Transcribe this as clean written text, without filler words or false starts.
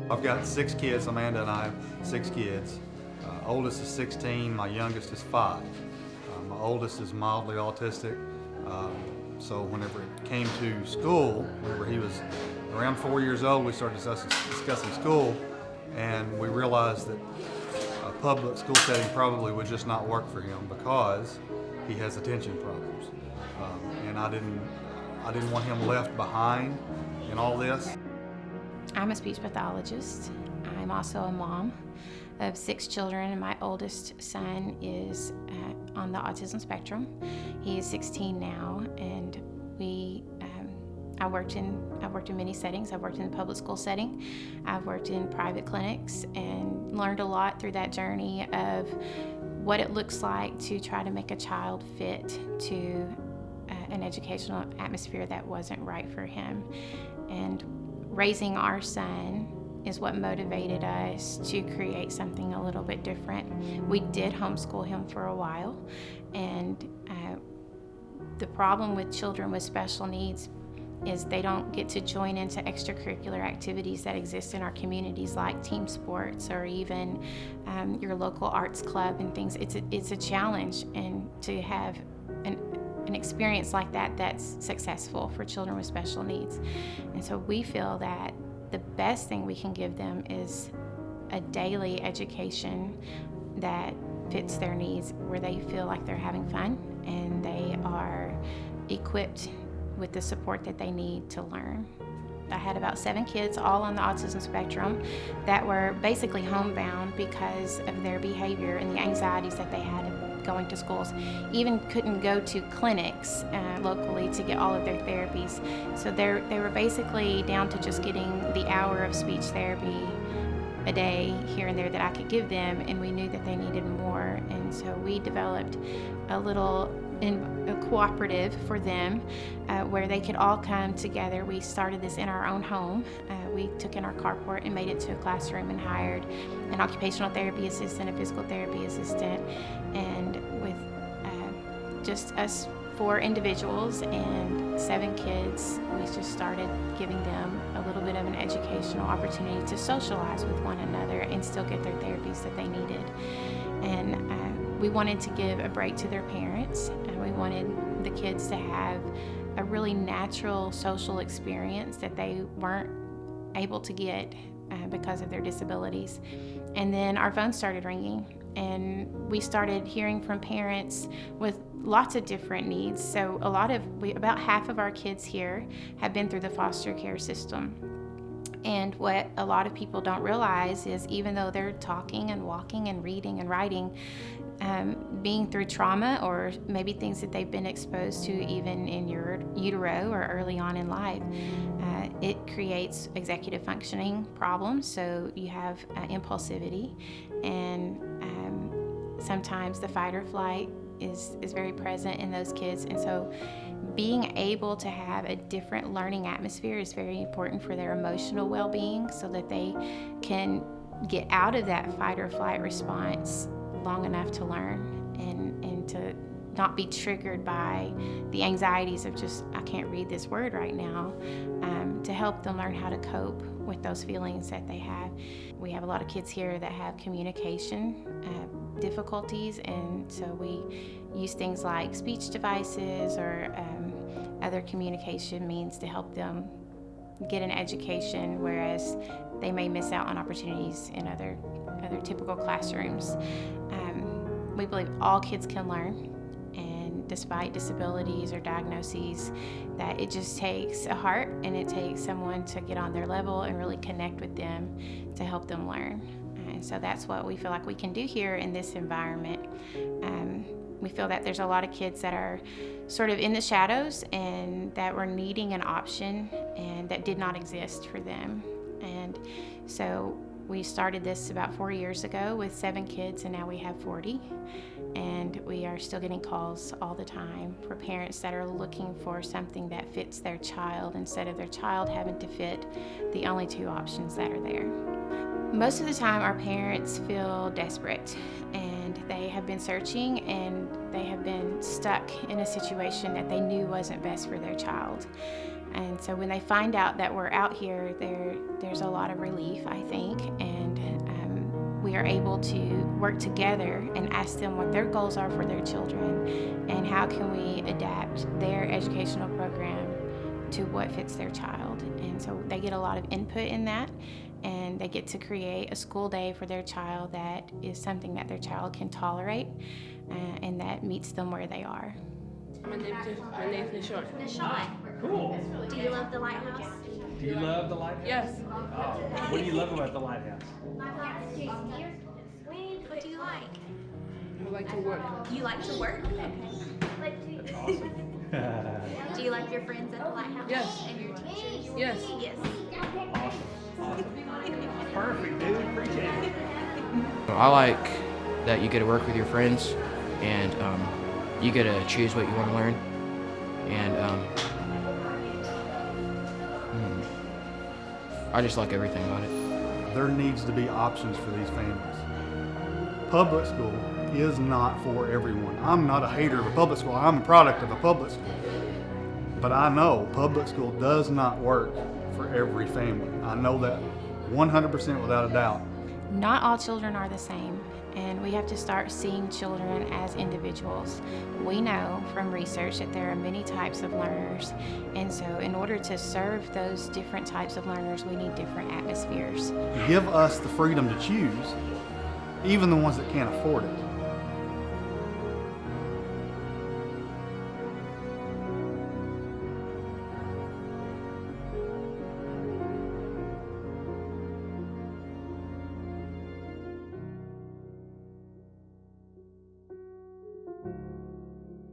I've got 6 kids. Amanda and I have 6 kids. Oldest is 16, my youngest is 5. My oldest is mildly autistic. So whenever it came to school, whenever he was around 4 years old, we started discussing school, and we realized that a public school setting probably would just not work for him because he has attention problems. And I didn't want him left behind in all this. I'm a speech pathologist. I'm also a mom of 6 children, and my oldest son is on the autism spectrum. He is 16 now, and I worked in many settings. I've worked in the public school setting. I've worked in private clinics and learned a lot through that journey of what it looks like to try to make a child fit to an educational atmosphere that wasn't right for him. And raising our son is what motivated us to create something a little bit different. We did homeschool him for a while, and the problem with children with special needs is they don't get to join into extracurricular activities that exist in our communities, like team sports or even your local arts club and things. It's a challenge, and to have an experience like that that's successful for children with special needs. And so we feel that the best thing we can give them is a daily education that fits their needs, where they feel like they're having fun and they are equipped with the support that they need to learn. I had about 7 kids, all on the autism spectrum, that were basically homebound because of their behavior and the anxieties that they had going to schools. Even couldn't go to clinics locally to get all of their therapies. So they were basically down to just getting the hour of speech therapy a day here and there that I could give them, and we knew that they needed more. And so we developed a cooperative for them where they could all come together. We started this in our own home. We took in our carport and made it to a classroom and hired an occupational therapy assistant, a physical therapy assistant, and with just us 4 individuals and 7 kids, we just started giving them a little bit of an educational opportunity to socialize with one another and still get their therapies that they needed. And we wanted to give a break to their parents, and we wanted the kids to have a really natural social experience that they weren't able to get because of their disabilities. And then our phone started ringing, and we started hearing from parents with lots of different needs. So about half of our kids here have been through the foster care system. And what a lot of people don't realize is, even though they're talking and walking and reading and writing, being through trauma or maybe things that they've been exposed to even in your utero or early on in life, it creates executive functioning problems. So you have impulsivity, and sometimes the fight or flight is very present in those kids. And so being able to have a different learning atmosphere is very important for their emotional well-being, so that they can get out of that fight or flight response long enough to learn and to not be triggered by the anxieties of just, I can't read this word right now, to help them learn how to cope with those feelings that they have. We have a lot of kids here that have communication difficulties, and so we use things like speech devices or other communication means to help them get an education, whereas they may miss out on opportunities in other typical classrooms. We believe all kids can learn, and despite disabilities or diagnoses, that it just takes a heart and it takes someone to get on their level and really connect with them to help them learn. And so that's what we feel like we can do here in this environment. We feel that there's a lot of kids that are sort of in the shadows and that were needing an option and that did not exist for them. And so We started this about 4 years ago with 7 kids, and now we have 40. And we are still getting calls all the time for parents that are looking for something that fits their child instead of their child having to fit the only 2 options that are there. Most of the time, our parents feel desperate, and they have been searching, and they have been stuck in a situation that they knew wasn't best for their child. And so when they find out that we're out here, there's a lot of relief, I think, and we are able to work together and ask them what their goals are for their children and how can we adapt their educational program to what fits their child. And so they get a lot of input in that, and they get to create a school day for their child that is something that their child can tolerate and that meets them where they are. My name's Nishan. Nishan, Cool. do you love the lighthouse? Do you love the lighthouse? Yes. What do you love about the lighthouse? What do you like? I like to work. You like to work? Okay. Do you like your friends at the lighthouse? Yes. And your teachers? Yes. Yes. Awesome. Perfect, dude. Appreciate it. I like that you get to work with your friends, and you get to choose what you want to learn. And I just like everything about it. There needs to be options for these families. Public school is not for everyone. I'm not a hater of a public school. I'm a product of a public school. But I know public school does not work for every family. I know that 100% without a doubt. Not all children are the same, and we have to start seeing children as individuals. We know from research that there are many types of learners, and so in order to serve those different types of learners, we need different atmospheres. Give us the freedom to choose, even the ones that can't afford it.